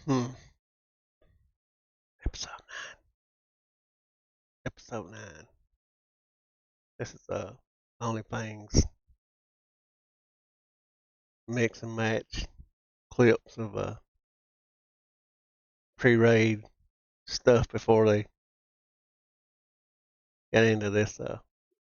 Hmm. Episode 9. Episode 9. This is only things mix and match clips of pre-raid stuff before they get into this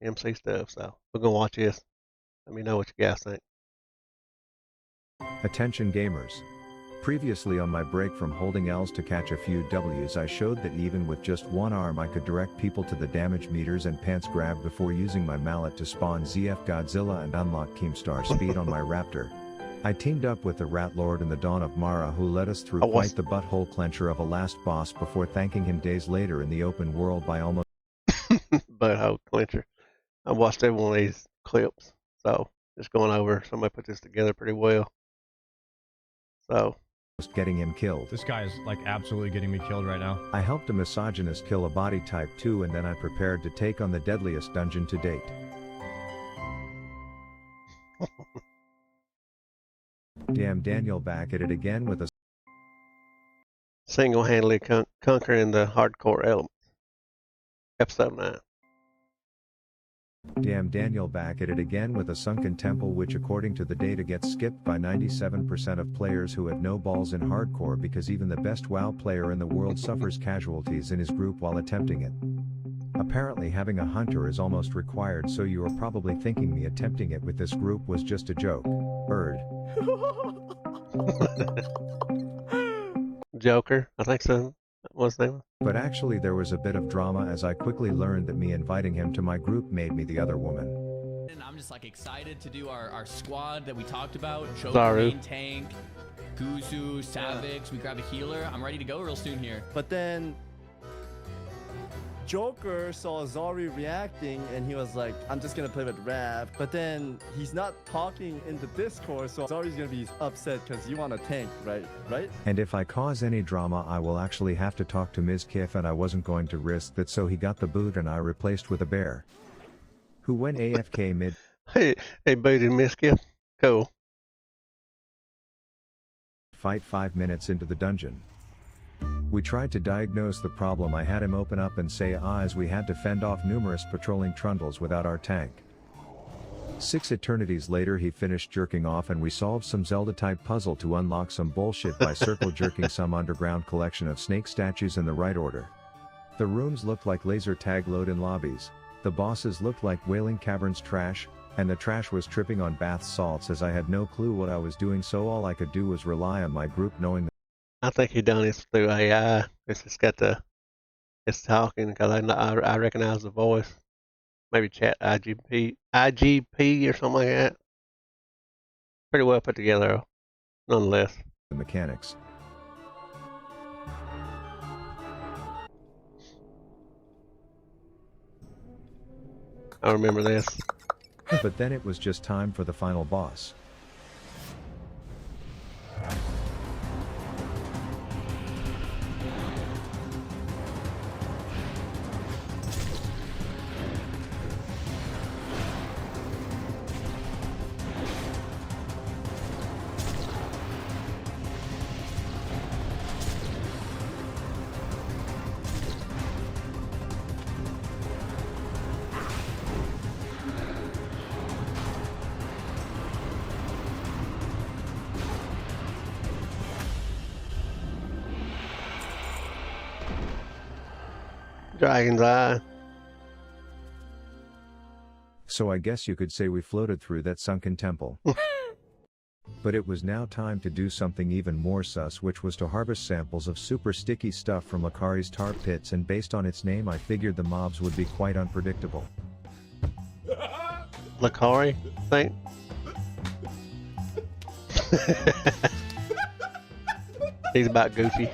MC stuff. So we're gonna watch this. Let me know what you guys think. Attention gamers. Previously on my break from holding L's to catch a few W's, I showed that even with just one arm I could direct people to the damage meters and pants grab before using my mallet to spawn ZF Godzilla and unlock Keemstar speed on my Raptor. I teamed up with the Rat Lord in the Dawn of Mara, who led us through quite the butthole clencher of a last boss before thanking him days later in the open world by almost Butthole clincher. I watched every one of these clips, so just going over. Somebody put this together pretty well. So getting him killed. This guy is like absolutely getting me killed right now. I helped a misogynist kill a body type 2, and then I prepared to take on the deadliest dungeon to date. Damn, Daniel back at it again with a single-handedly conquering the hardcore elements. Episode 9. Damn, Daniel back at it again with a sunken temple, which according to the data gets skipped by 97% of players who have no balls in hardcore, because even the best WoW player in the world suffers casualties in his group while attempting it. Apparently having a hunter is almost required, so you are probably thinking me attempting it with this group was just a joke. Joker, I think so. What's his name? But actually there was a bit of drama, as I quickly learned that me inviting him to my group made me the other woman. And I'm just like excited to do our squad that we talked about. Zaru. Main tank, Guzu, Savix, we grab a healer. I'm ready to go real soon here. But then Joker saw Zari reacting and he was like, I'm just gonna play with Rav. But then he's not talking in the Discord, so Zari's gonna be upset because you want a tank, right? And if I cause any drama I will actually have to talk to Ms. Kiff, and I wasn't going to risk that, so he got the boot and I replaced with a bear who went AFK mid. Hey, booted Miskiff. Cool. Fight 5 minutes into the dungeon. We tried to diagnose the problem. I had him open up and say as we had to fend off numerous patrolling trundles without our tank. 6 eternities later he finished jerking off and we solved some Zelda-type puzzle to unlock some bullshit by circle jerking some underground collection of snake statues in the right order. The rooms looked like laser tag load-in lobbies, the bosses looked like Wailing Caverns trash, and the trash was tripping on bath salts, as I had no clue what I was doing, so all I could do was rely on my group knowing that. I think he done this through AI. It's just got it's talking, because I recognize the voice. Maybe chat IGP or something like that. Pretty well put together, nonetheless. The mechanics. I remember this. But then it was just time for the final boss. Dragon's Eye. So I guess you could say we floated through that sunken temple. But it was now time to do something even more sus, which was to harvest samples of super sticky stuff from Lakari's tar pits, and based on its name I figured the mobs would be quite unpredictable. Lakari, I think. He's about goofy.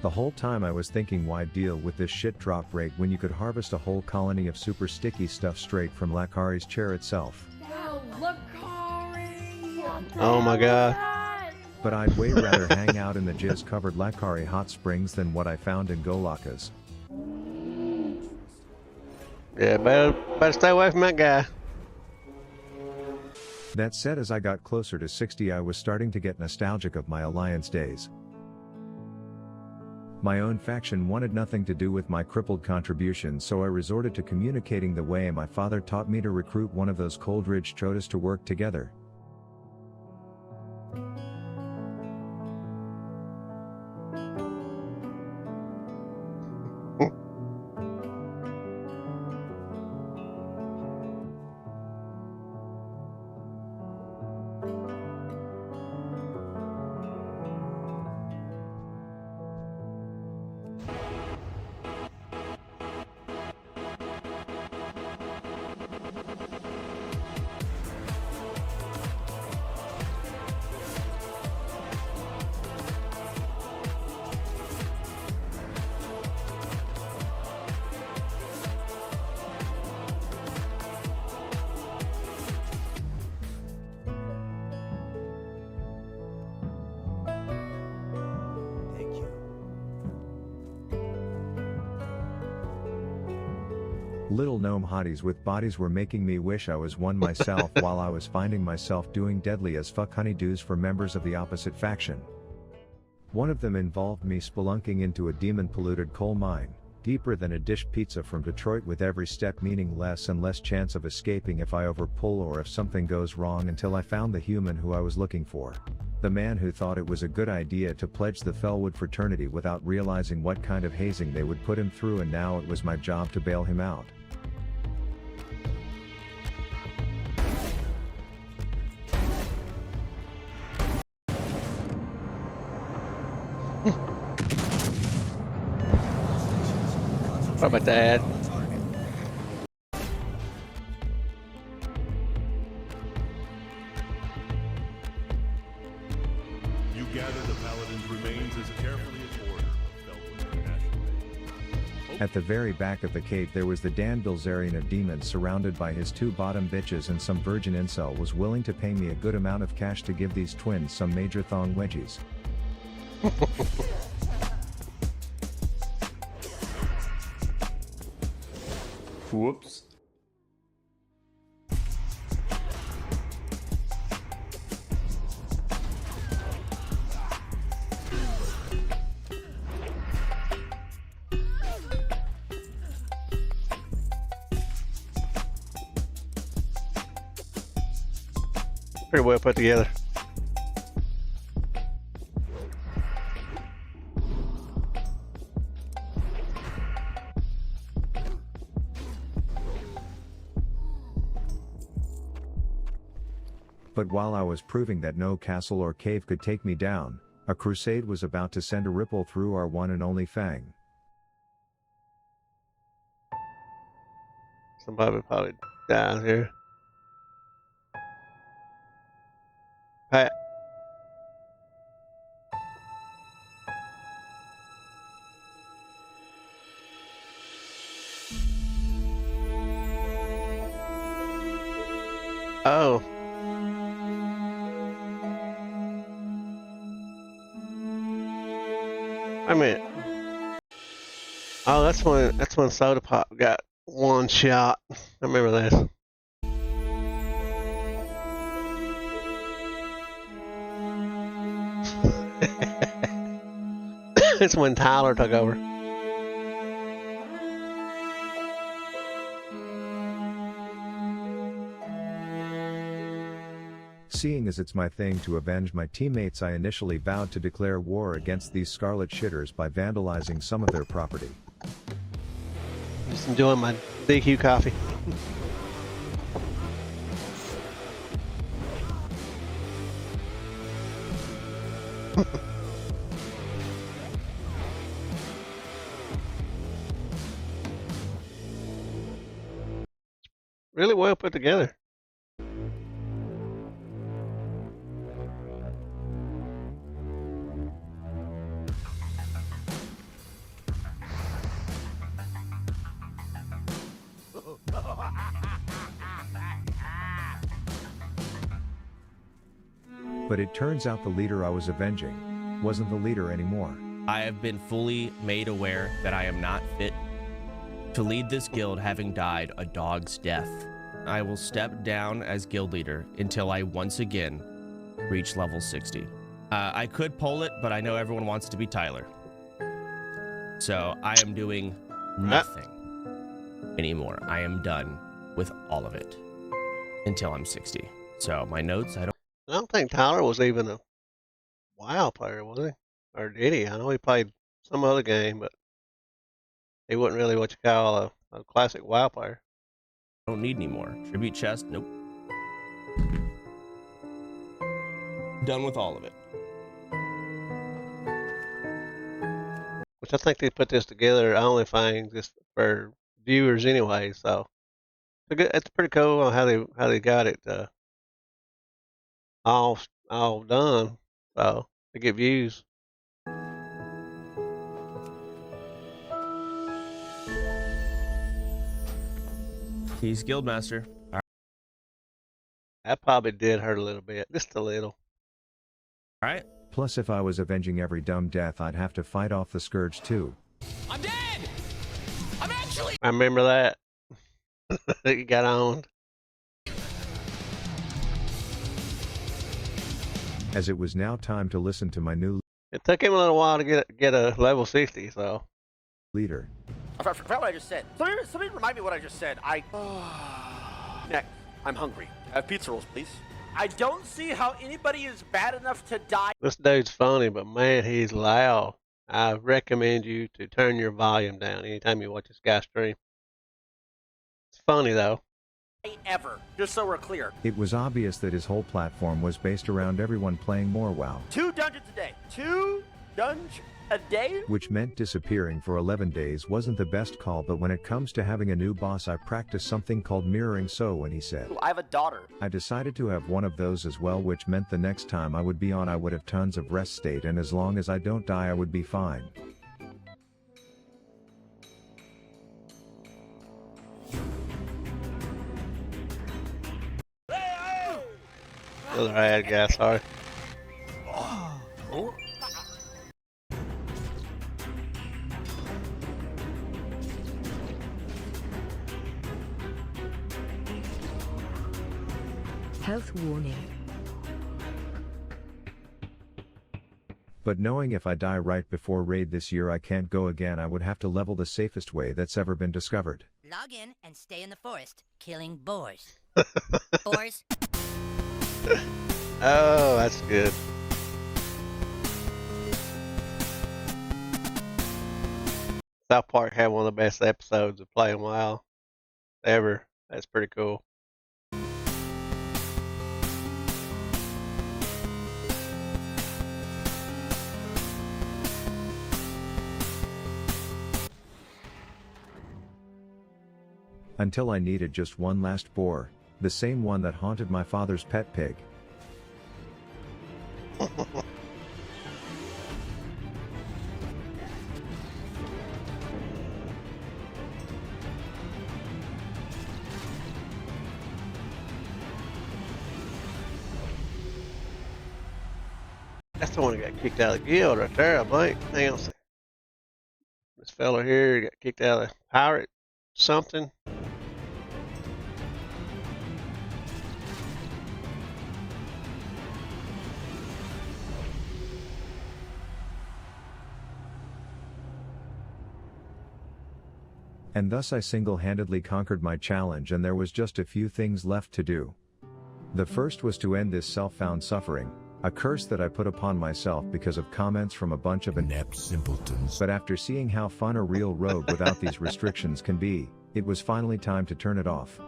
The whole time I was thinking, why deal with this shit drop rate when you could harvest a whole colony of super sticky stuff straight from Lakari's chair itself. Wow, Lakari! Oh my god. But I'd way rather hang out in the jizz-covered Lakari hot springs than what I found in Golakas. Yeah, better stay away from that guy. That said, as I got closer to 60 I was starting to get nostalgic of my Alliance days. My own faction wanted nothing to do with my crippled contributions, so I resorted to communicating the way my father taught me to recruit one of those Coldridge Chotas to work together. Little gnome hotties with bodies were making me wish I was one myself while I was finding myself doing deadly as fuck honeydews for members of the opposite faction. One of them involved me spelunking into a demon-polluted coal mine, deeper than a dish pizza from Detroit, with every step meaning less and less chance of escaping if I overpull or if something goes wrong, until I found the human who I was looking for. The man who thought it was a good idea to pledge the Fellwood fraternity without realizing what kind of hazing they would put him through, and now it was my job to bail him out. What about that? You gather the Paladin's remains as carefully as order of Fellwood International. At the very back of the cave there was the Dan Bilzerian of demons, surrounded by his two bottom bitches, and some virgin incel was willing to pay me a good amount of cash to give these twins some major thong wedgies. Whoops. Pretty well put together. But while I was proving that no castle or cave could take me down, a crusade was about to send a ripple through our one and only Fang. Somebody would probably down here. Pat. Oh. I mean, oh, that's when Soda Pop got one shot. I remember this. It's when Tyler took over. Seeing as it's my thing to avenge my teammates, I initially vowed to declare war against these scarlet shitters by vandalizing some of their property. Just enjoying my DQ coffee. Really well put together. But it turns out the leader I was avenging wasn't the leader anymore. I have been fully made aware that I am not fit to lead this guild, having died a dog's death. I will step down as guild leader until I once again reach level 60. I could poll it, but I know everyone wants to be Tyler. So I am doing nothing anymore. I am done with all of it until I'm 60. So my notes, I don't think Tyler was even a WoW player, was he? Or did he? I know he played some other game, but he wasn't really what you call a classic WoW player. don't need any more. Tribute chest, nope. Done with all of it. Which I think they put this together OnlyFans just for viewers anyway, so it's pretty cool on how they got it all done, so to get views. He's Guildmaster. All That probably did hurt a little bit, just a little. right. Plus, if I was avenging every dumb death, I'd have to fight off the Scourge too. I'm dead. I'm actually. I remember that. You got owned. As it was now time to listen to my new It took him a little while to get a level 60, so. leader. I forgot what I just said. Somebody remind me what I just said. Next, I'm hungry. I have pizza rolls, please. I don't see how anybody is bad enough to die. This dude's funny, but man, he's loud. I recommend you to turn your volume down anytime you watch this guy stream. It's funny though. Ever. Just so we're clear. It was obvious that his whole platform was based around everyone playing more WoW, 2 dungeons a day. 2 dungeons a day? which meant disappearing for 11 days wasn't the best call, but when it comes to having a new boss, I practiced something called mirroring. So when he said, I have a daughter. I decided to have one of those as well, which meant the next time I would be on, I would have tons of rest state, and as long as I don't die, I would be fine. Another ad guy, sorry. Health warning. But knowing if I die right before raid this year I can't go again, I would have to level the safest way that's ever been discovered. Log in and stay in the forest, killing boars. Boars. Oh, that's good. South Park had one of the best episodes of Playing WoW ever. That's pretty cool. Until I needed just one last boar, the same one that haunted my father's pet pig. That's the one that got kicked out of the guild right there, I think. Hang on a second. This fella here got kicked out of the pirate something. And thus I single-handedly conquered my challenge, and there was just a few things left to do. The first was to end this self-found suffering, a curse that I put upon myself because of comments from a bunch of inept simpletons. But after seeing how fun a real road without these restrictions can be, it was finally time to turn it off.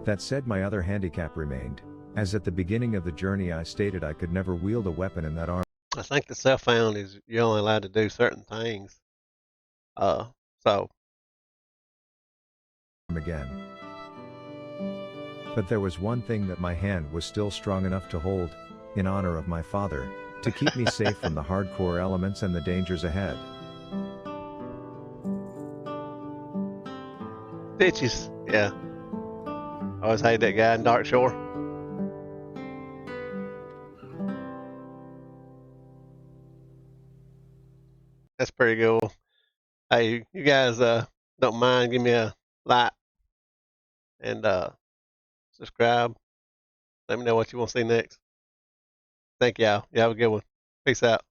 That said, my other handicap remained, as at the beginning of the journey I stated I could never wield a weapon in that arm. I think the self-found is you're only allowed to do certain things. So. Again. But there was one thing that my hand was still strong enough to hold, in honor of my father, to keep me safe from the hardcore elements and the dangers ahead. Bitches, yeah. I always hate that guy in Dark Shore. That's pretty cool. Hey, you guys don't mind, give me a like and subscribe. Let me know what you want to see next. Thank y'all. You have a good one. Peace out.